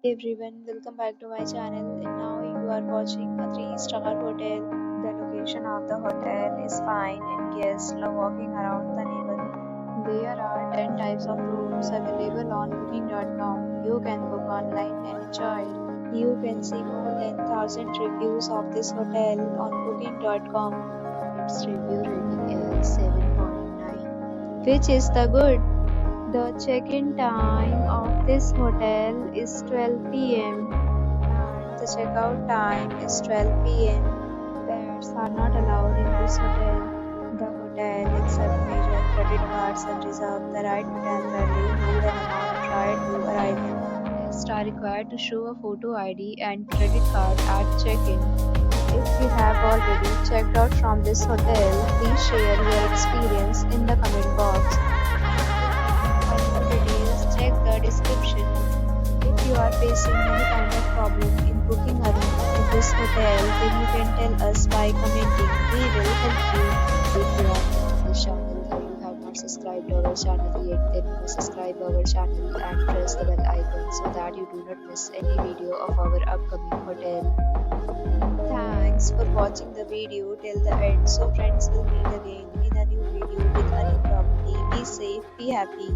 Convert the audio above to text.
Everyone, welcome back to my channel. And now you are watching a 3-star hotel. The location of the hotel is fine and guests love walking around the neighborhood. There are 10 types of rooms available on booking.com. You can book online and enjoy it. You can see more than 1,000 reviews of this hotel on booking.com. Its review rating is 7.9, which is the good. The check-in time of this hotel is 12 p.m. and the checkout time is 12 p.m. Pets are not allowed in this hotel. The hotel accepts major credit cards and reserves the right to temporarily hold an amount prior to arrival. Guests are required to show a photo ID and credit card at check-in. If you have already checked out from this hotel, please share your experience in the comment box. For more details, check the description. If you are facing any kind of problem in booking a room in this hotel, then you can tell us by commenting. We will help you. If you are new on this channel or you have not subscribed our channel yet, then you must subscribe our channel and press the bell icon so that you do not miss any video of our upcoming hotel. Thanks for watching the video till the end. So friends, will meet again in a new video with a new property. Be safe, be happy.